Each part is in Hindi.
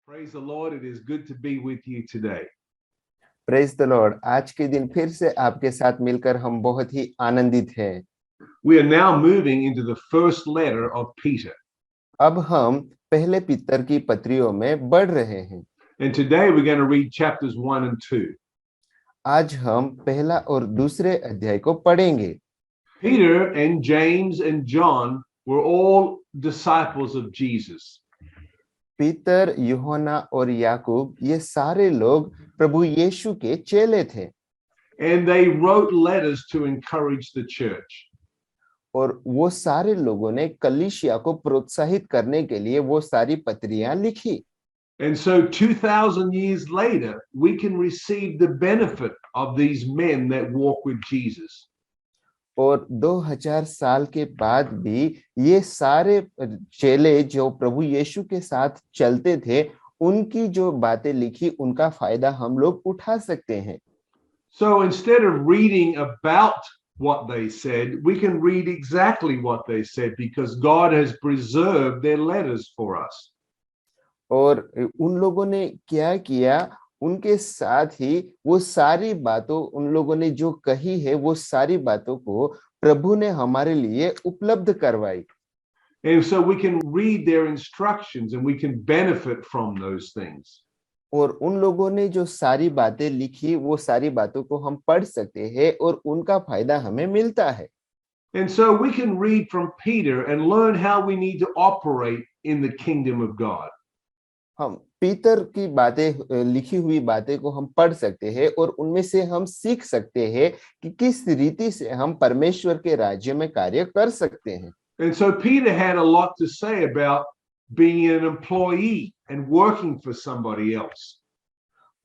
Praise the Lord. It is good to be with you today. Praise the Lord. आज के दिन फिर से आपके साथ मिलकर हम बहुत ही आनंदित हैं। We are now moving into the first letter of Peter. अब हम पहले पीतर की पत्रियों में बढ़ रहे हैं। And today we're going to read chapters 1 and 2. आज हम पहला और दूसरे अध्याय को पढ़ेंगे। Peter and James and John were all disciples of Jesus. पीतर, यूहन्ना और याकूब ये सारे लोग प्रभु यीशु के चेले थे। And they wrote letters to encourage the church. और वो सारे लोगों ने कलीसिया को प्रोत्साहित करने के लिए वो सारी पत्रियां लिखी। And so 2,000 years later, we can receive the benefit of these men that walk with Jesus. और 2000 साल के बाद भी ये सारे चेले जो प्रभु यीशु के साथ चलते थे, उनकी जो बातें लिखी, उनका फायदा हम लोग उठा सकते हैं। So instead of reading about what they said, we can read exactly what they said because God has preserved their letters for us. और उन लोगों ने क्या किया, उनके साथ ही वो सारी बातों उन लोगों ने जो कही है, वो सारी बातों को प्रभु ने हमारे लिए उपलब्ध करवाई। And so we can read their instructions and we can benefit from those things. और उन लोगों ने जो सारी बातें लिखी, वो सारी बातों को हम पढ़ सकते हैं और उनका फायदा हमें मिलता है। And so we can read from Peter and learn how we need to operate in the kingdom of God. हम पीतर की बातें, लिखी हुई बातें को हम पढ़ सकते हैं और उनमें से हम सीख सकते हैं कि किस रीति से हम परमेश्वर के राज्य में कार्य कर सकते हैं। And so Peter had a lot to say about being an employee and working for somebody else.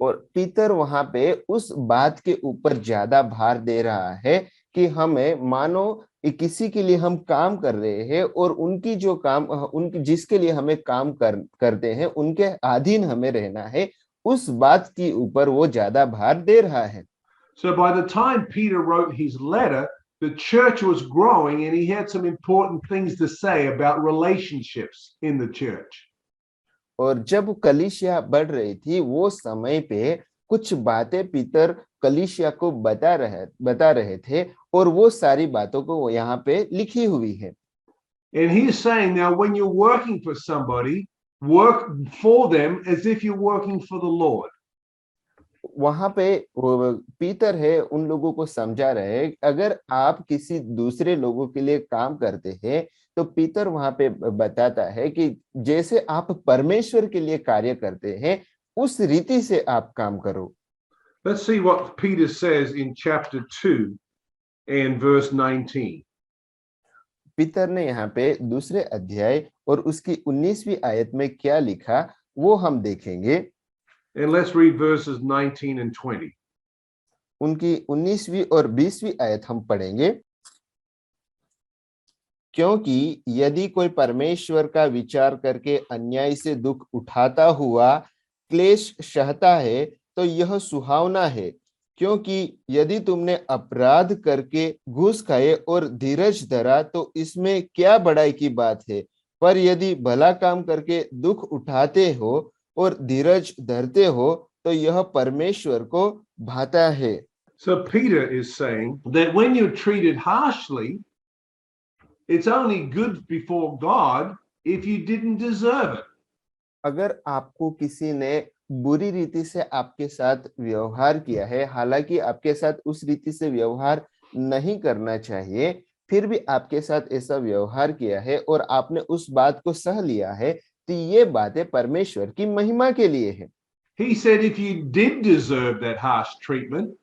और पीतर वहां पे उस बात के ऊपर ज्यादा भार दे रहा है कि हमें मानो किसी के लिए हम काम कर रहे हैं और उनकी जो काम, उनकी जिसके लिए हमें काम करते हैं, उनके अधीन हमें रहना है, उस बात के ऊपर वो ज्यादा भार दे रहा है। So by the time Peter wrote his letter, the church was growing and he had some important things to say about relationships in the church. और जब कलीसिया बढ़ रही थी, वो समय पे कुछ बातें पीतर कलीसिया को बता रहे थे और वो सारी बातों को वो यहाँ पे लिखी हुई है। And he's saying now when you're working for somebody, work for them as if you're working for the Lord. वहां पे पीतर है उन लोगों को समझा रहे हैं, अगर आप किसी दूसरे लोगों के लिए काम करते हैं, तो पीतर वहां पे बताता है कि जैसे आप परमेश्वर के लिए कार्य करते हैं, उस रीति से आप काम करो। Let's see what Peter says in chapter 2 and verse 19. पीतर ने यहाँ पे दूसरे अध्याय और उसकी 19वीं आयत में क्या लिखा, वो हम देखेंगे। And let's read verses 19 and 20. उनकी 19वीं और 20वीं आयत हम पढ़ेंगे। क्योंकि यदि कोई परमेश्वर का विचार करके अन्याय से दुख उठाता हुआ क्लेश सहता है, तो यह सुहावना है, क्योंकि यदि तुमने अपराध करके घूस खाए और धीरज धरा, तो इसमें क्या बड़ाई की बात है। पर यदि भला काम करके दुख उठाते हो और धीरज धरते हो, तो यह परमेश्वर को भाता है। So Peter is saying that when you're treated harshly, it's only good before God if you didn't deserve it. अगर आपको किसी ने बुरी रीति से आपके साथ व्यवहार किया है, हालांकि आपके साथ उस रीति से व्यवहार नहीं करना चाहिए, फिर भी आपके साथ ऐसा व्यवहार किया है और आपने उस बात को सह लिया है, तो ये बातें परमेश्वर की महिमा के लिए है। He said if you did deserve that harsh treatment,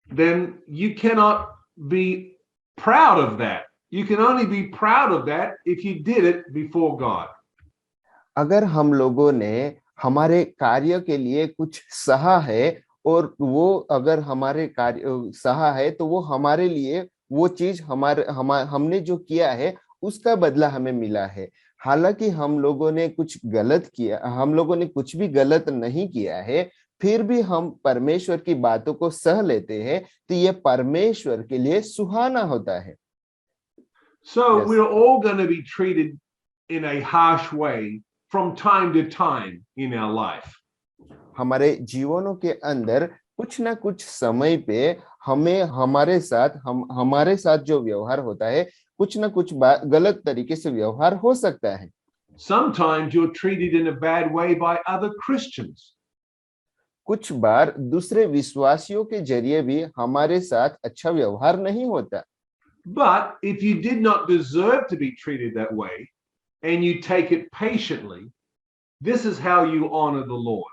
then you cannot be proud of that. You can only be proud of that if you did it before God. अगर हम लोगों ने हमारे कार्य के लिए कुछ सहा है और वो अगर हमारे कार्य सहा है, तो वो हमारे लिए वो चीज हमने जो किया है उसका बदला हमें मिला है। हालांकि हम लोगों ने कुछ गलत किया, हम लोगों ने कुछ भी गलत नहीं किया है, फिर भी हम परमेश्वर की बातों को सह लेते हैं, तो ये परमेश्वर के लिए सुहाना होता है। So we're all going to be treated in a harsh way from time to time in our life. हमारे जीवनों के अंदर कुछ ना कुछ समय पे हमें हमारे साथ जो व्यवहार होता है, कुछ ना कुछ गलत तरीके से व्यवहार हो सकता है। Sometimes you're treated in a bad way by other Christians. कुछ बार दूसरे विश्वासियों के जरिए भी हमारे साथ अच्छा व्यवहार नहीं होता। But if you did not deserve to be treated that way and you take it patiently, this is how you honor the Lord.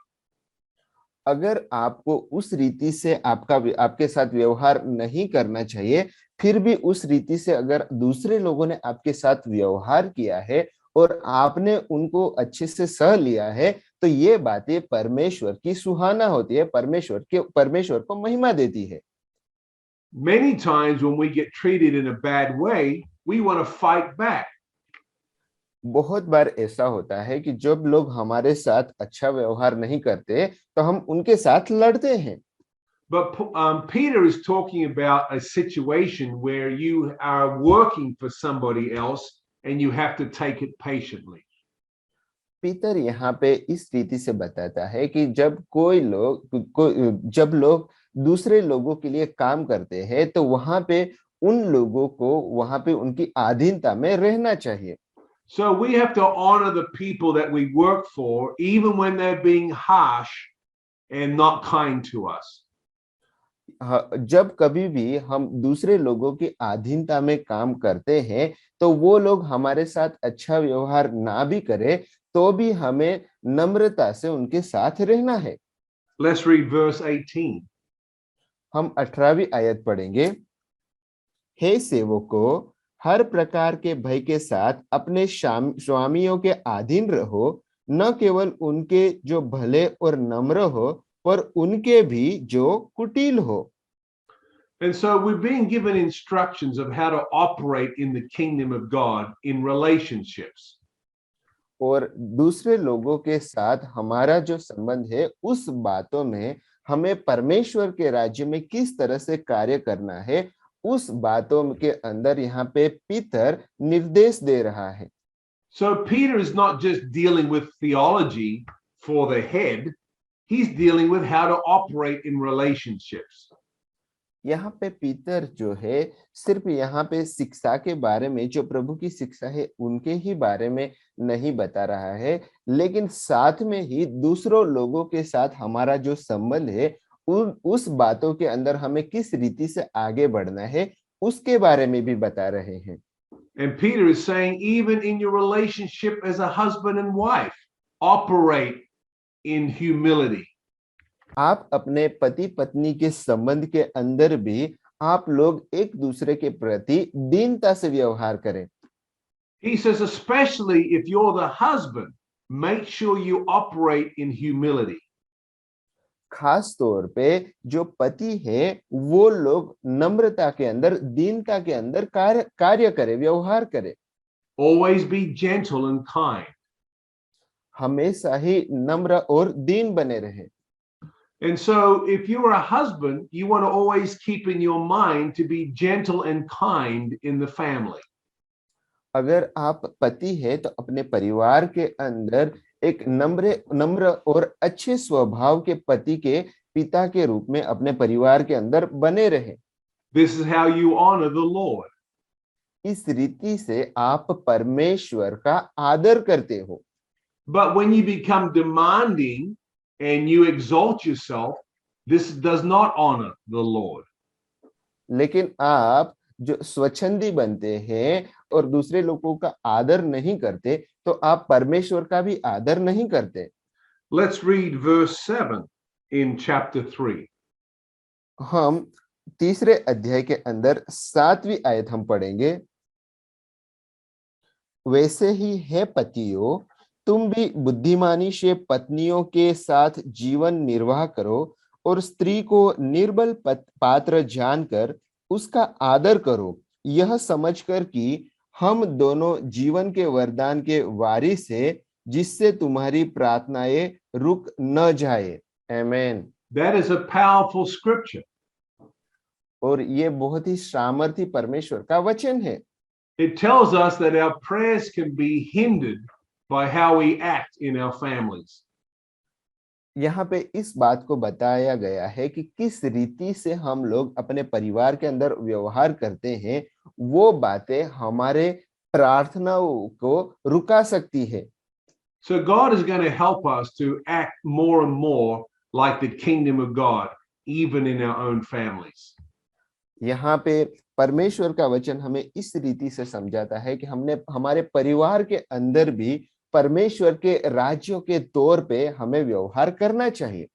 अगर आपको उस रीति से आपके साथ व्यवहार नहीं करना चाहिए, फिर भी उस रीति से अगर दूसरे लोगों ने आपके साथ व्यवहार किया है और आपने उनको अच्छे से सह लिया है, तो ये बातें परमेश्वर की सुहाना होती है, परमेश्वर को महिमा देती है। Many times when we get treated in a bad way, we want to fight back. बहुत बार ऐसा होता है कि जब लोग हमारे साथ अच्छा व्यवहार नहीं करते, तो हम उनके साथ लड़ते हैं। But Peter is talking about a situation where you are working for somebody else and you have to take it patiently. पीतर यहाँ पे इस रीति से बताता है कि जब लोग दूसरे लोगों के लिए काम करते हैं, तो वहां पे उन लोगों को वहां पे उनकी अधीनता में रहना चाहिए। So we have to honor the people that we work for, even when they're being harsh and not kind to us. जब कभी भी हम दूसरे लोगों की अधीनता में काम करते हैं, तो वो लोग हमारे साथ अच्छा व्यवहार ना भी करे, तो भी हमें नम्रता से उनके साथ रहना है। Let's read verse 18. हम 18वीं आयत पढ़ेंगे। हे सेवकों, हर प्रकार के भय के साथ अपने स्वामियों के अधीन रहो, न केवल उनके जो भले और नम्र हो, पर उनके भी जो कुटिल हो। And so we're being given instructions of how to operate in the kingdom of God in relationships. और दूसरे लोगों के साथ हमारा जो संबंध है, उस बातों में हमें परमेश्वर के राज्य में किस तरह से कार्य करना है, उस बातों के अंदर यहाँ पे पीतर निर्देश दे रहा है। So Peter is not just dealing with theology for the head, he's dealing with how to operate in relationships. यहाँ पे पीतर जो है, सिर्फ यहाँ पे शिक्षा के बारे में, जो प्रभु की शिक्षा है उनके ही बारे में नहीं बता रहा है, लेकिन साथ में ही दूसरों लोगों के साथ हमारा जो संबंध है, उस बातों के अंदर हमें किस रीति से आगे बढ़ना है, उसके बारे में भी बता रहे हैं। And Peter is saying, even in your relationship as a husband and wife, operate in humility. आप अपने पति पत्नी के संबंध के अंदर भी आप लोग एक दूसरे के प्रति दीनता से व्यवहार करें। He says, especially if you're the husband, make sure you operate in humility. खास तौर पे जो पति है, वो लोग नम्रता के अंदर, दीनता के अंदर कार्य करे, व्यवहार करे। Always be gentle and kind. हमेशा ही नम्र और दीन बने रहे। And so if you're a husband, you want to always keep in your mind to be gentle and kind in the family. अगर आप पति है, तो अपने परिवार के अंदर एक नम्र और अच्छे स्वभाव के पति के पिता के रूप में अपने परिवार के अंदर बने रहे। This is how you honor the Lord. इस रीति से आप परमेश्वर का आदर करते हो। But when you become demanding and you exalt yourself, this does not honor the Lord. लेकिन आप जो स्वच्छंदी बनते हैं और दूसरे लोगों का आदर नहीं करते, तो आप परमेश्वर का भी आदर नहीं करते। Let's read verse 7 in chapter 3. हम तीसरे अध्याय के अंदर 7वीं आयत हम पढ़ेंगे। वैसे ही है पतियों, तुम भी बुद्धिमानी से पत्नियों के साथ जीवन निर्वाह करो और स्त्री को निर्बल पात्र जानकर उसका आदर करो, यह समझकर कि हम दोनों जीवन के वरदान के वारिस है, जिससे तुम्हारी प्रार्थनाएं रुक न जाए। आमीन। That is a powerful scripture. और ये बहुत ही सामर्थी परमेश्वर का वचन है। It tells us that our prayers can be hindered by how we act in our families. यहाँ पे इस बात को बताया गया है कि किस रीति से हम लोग अपने परिवार के अंदर व्यवहार करते हैं, वो बातें हमारे प्रार्थनाओं को रुका सकती है। So God is going to help us to act more and more like the kingdom of God, even in our own families. यहाँ पे परमेश्वर का वचन हमें इस रीति से समझाता है कि हमने हमारे परिवार के अंदर भी परमेश्वर के राज्यों के तौर पे हमें व्यवहार करना चाहिए।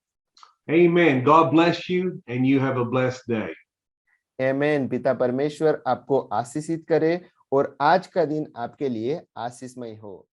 Amen. God bless you and you have a blessed day. आमीन। पिता परमेश्वर आपको आशीषित करे और आज का दिन आपके लिए आशीषमय हो।